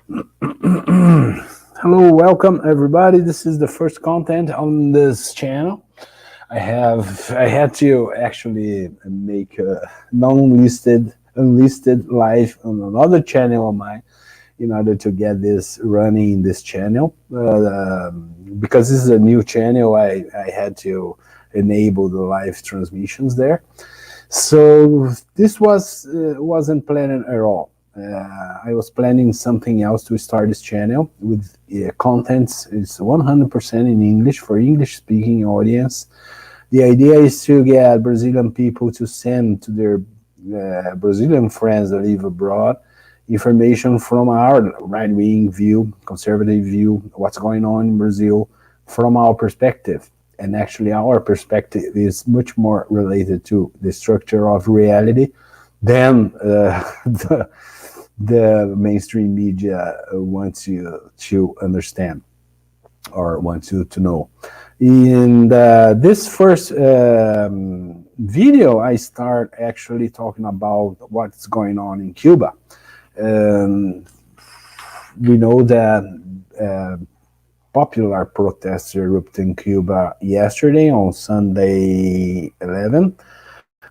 Hello, welcome everybody. This is the first content on this channel. I had to actually make a unlisted live on another channel of mine in order to get this running in this channel. Because this is a new channel, I had to enable the live transmissions there. So this wasn't planned at all. I was planning something else to start this channel with contents. It's 100% in English for English speaking audience. The idea is to get Brazilian people to send to their Brazilian friends that live abroad information from our right-wing view, conservative view, what's going on in Brazil from our perspective. And actually our perspective is much more related to the structure of reality than the mainstream media wants you to understand or wants you to know. In this first video, I start actually talking about what's going on in Cuba. We know that popular protests erupted in Cuba yesterday on Sunday 11.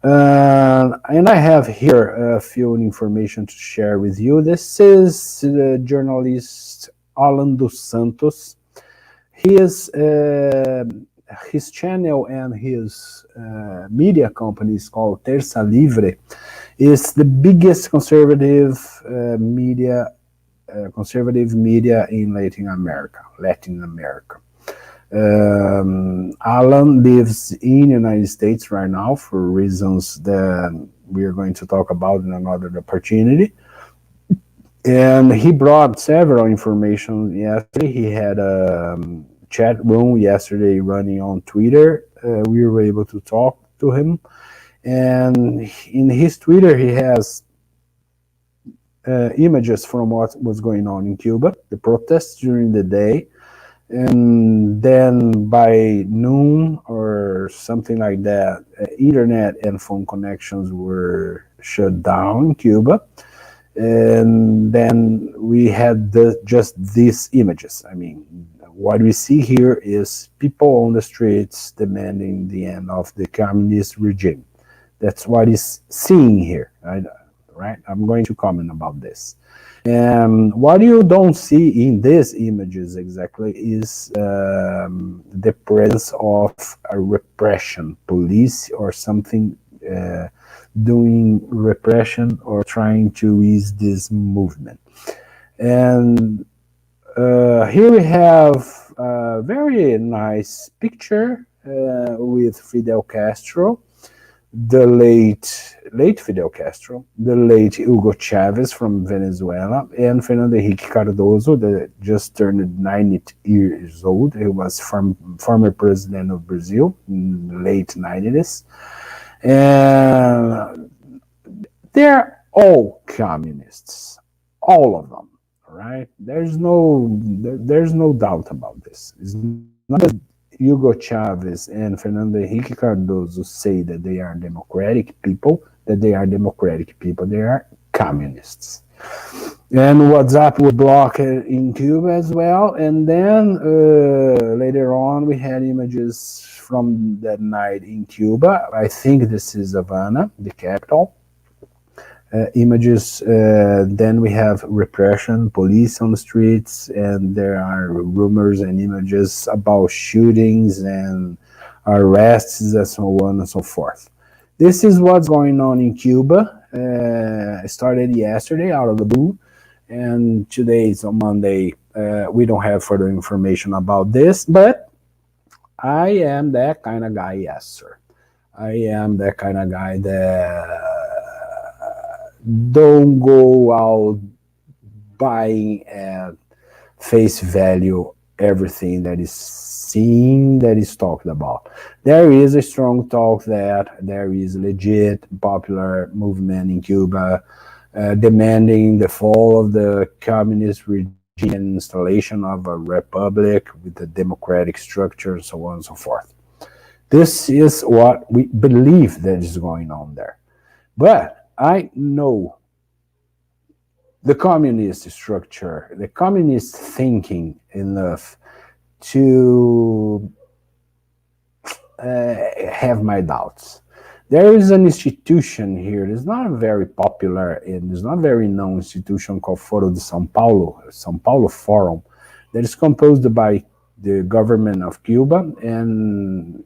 And I have here a few information to share with you. This is the journalist Alan dos Santos. His channel and his media company is called Terça Livre. Is the biggest conservative media in Latin America. Alan lives in the United States right now for reasons that we are going to talk about in another opportunity. And he brought several information yesterday. He had a chat room yesterday running on Twitter. We were able to talk to him. And in his Twitter, he has images from what was going on in Cuba, the protests during the day. And then by noon or something like that, internet and phone connections were shut down in Cuba. And then we had just these images. I mean, what we see here is people on the streets demanding the end of the communist regime. That's what is seen here, right? I'm going to comment about this. And what you don't see in these images exactly is the presence of a repression, police or something doing repression or trying to ease this movement. And here we have a very nice picture with Fidel Castro, the late Fidel Castro, the late Hugo Chavez from Venezuela, and Fernando Henrique Cardoso, that just turned 90 years old. He was former president of Brazil in the late 90s. And they're all communists, all of them, right? There's no doubt about this. It's not that Hugo Chavez and Fernando Henrique Cardoso say that they are democratic people, they are communists. And WhatsApp was blocked in Cuba as well. And then later on, we had images from that night in Cuba. I think this is Havana, the capital. Images, then we have repression, police on the streets, and there are rumors and images about shootings and arrests and so on and so forth. This is what's going on in Cuba. It started yesterday out of the blue, and today is on Monday. We don't have further information about this, but I am that kind of guy, yes, sir. I am that kind of guy that don't go out buying at face value everything that is seen, that is talked about. There is a strong talk that there is legit popular movement in Cuba demanding the fall of the communist regime and installation of a republic with a democratic structure and so on and so forth. This is what we believe that is going on there. But I know the communist structure, the communist thinking enough to have my doubts. There is an institution here. It's not a very popular and it's not very known institution called Foro de Sao Paulo Forum, that is composed by the government of Cuba and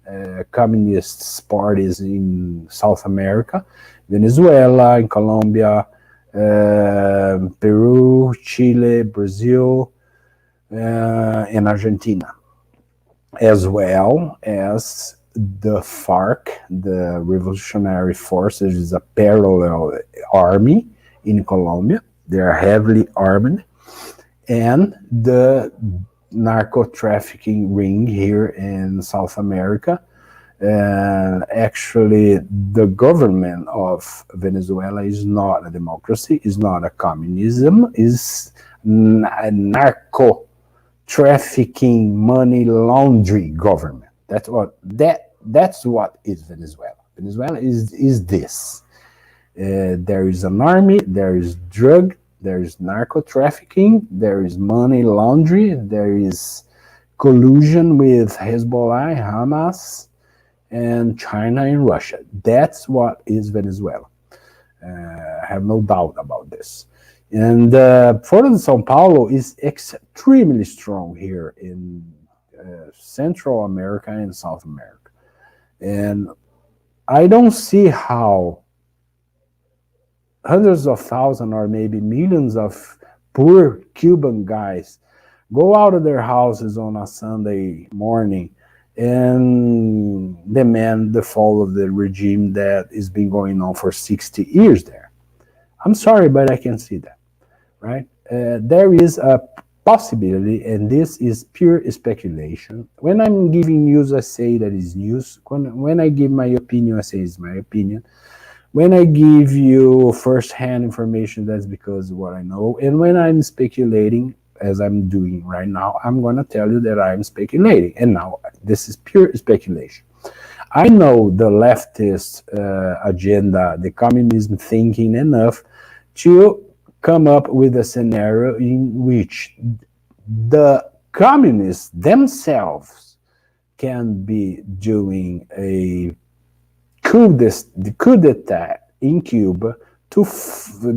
communist parties in South America, Venezuela, in Colombia, Peru, Chile, Brazil, and Argentina, as well as the FARC, the Revolutionary Forces, is a parallel army in Colombia. They are heavily armed, and the narco trafficking ring here in South America. And actually, the government of Venezuela is not a democracy, is not a communism, is a narco trafficking, money laundering government. That's what is Venezuela. Venezuela is this. There is an army, there is drug, there is narco trafficking, there is money laundering, there is collusion with Hezbollah, Hamas, and China and Russia. That's what is Venezuela. I have no doubt about this. And Foro de Sao Paulo is extremely strong here in Central America and South America. And I don't see how hundreds of thousands or maybe millions of poor Cuban guys go out of their houses on a Sunday morning and demand the fall of the regime that has been going on for 60 years there. I'm sorry, but I can see that, right? There is a possibility, and this is pure speculation. When I'm giving news, I say that is news. When I give my opinion, I say it's my opinion. When I give you first-hand information, that's because of what I know. And when I'm speculating, as I'm doing right now, I'm going to tell you that I'm speculating. And now, this is pure speculation. I know the leftist agenda, the communism thinking enough to come up with a scenario in which the communists themselves can be doing a coup d'etat in Cuba to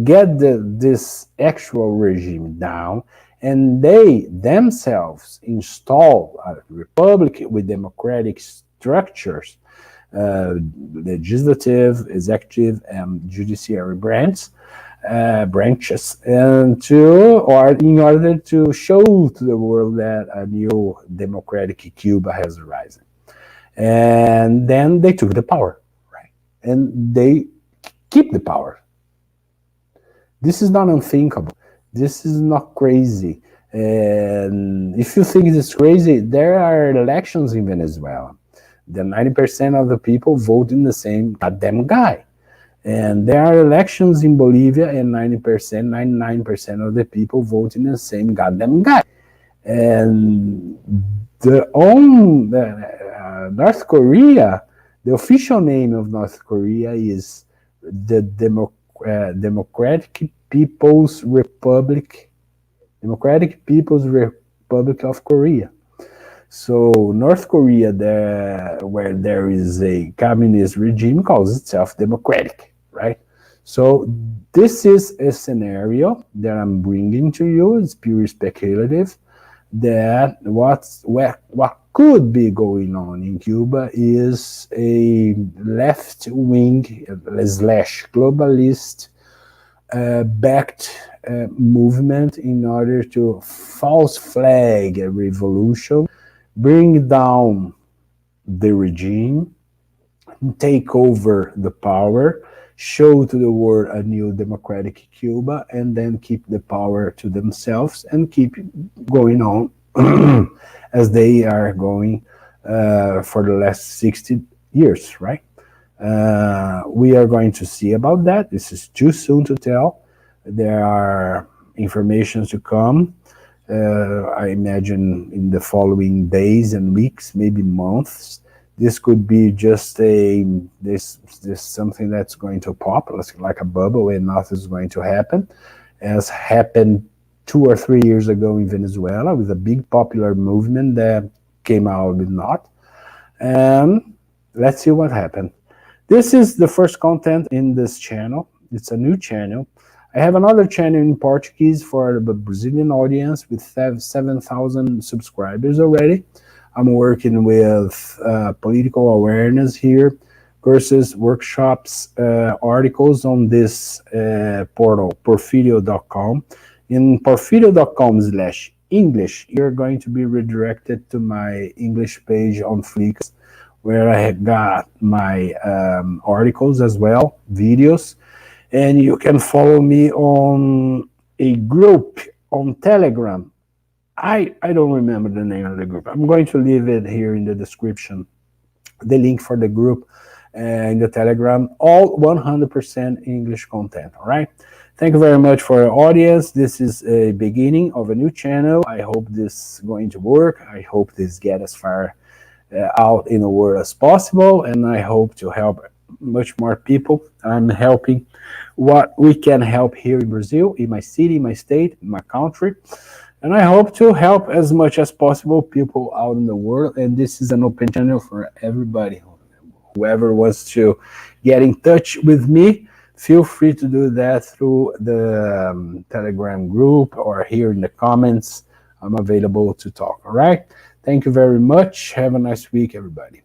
get this actual regime down, and they themselves install a republic with democratic structures, legislative, executive, and judiciary branches, and in order to show to the world that a new democratic Cuba has arisen. And then they took the power, right? And they keep the power. This is not unthinkable. This is not crazy. And if you think it's crazy, there are elections in Venezuela. The 90% of the people vote in the same goddamn guy. And there are elections in Bolivia, and 99% of the people vote in the same goddamn guy. And North Korea, the official name of North Korea is the Democratic People's Republic of Korea. So North Korea, where there is a communist regime, calls itself democratic, right? So this is a scenario that I'm bringing to you. It's pure speculative. That what could be going on in Cuba is a left-wing / globalist backed movement in order to false flag a revolution, bring down the regime, take over the power, show to the world a new democratic Cuba, and then keep the power to themselves and keep going on as they are going for the last 60 years, right? We are going to see about that. This is too soon to tell. There are information to come. I imagine in the following days and weeks, maybe months. This could be just this something that's going to pop like a bubble and nothing's going to happen. as happened 2 or 3 years ago in Venezuela with a big popular movement that came out with not. And let's see what happened. This is the first content in this channel. It's a new channel. I have another channel in Portuguese for the Brazilian audience with 7,000 subscribers already. I'm working with political awareness here, courses, workshops, articles on this portal, porfirio.com. In porfirio.com/English, you're going to be redirected to my English page on Flickr, where I got my articles as well, videos, and you can follow me on a group on Telegram. I don't remember the name of the group. I'm going to leave it here in the description, the link for the group in the Telegram, all 100% English content, all right? Thank you very much for your audience. This is a beginning of a new channel. I hope this is going to work. I hope this get as far out in the world as possible, and I hope to help much more people. I'm helping what we can help here in Brazil, in my city, my state, my country, and I hope to help as much as possible people out in the world. And this is an open channel for everybody. Whoever wants to get in touch with me, feel free to do that through the Telegram group or here in the comments. I'm available to talk, all right? Thank you very much. Have a nice week, everybody.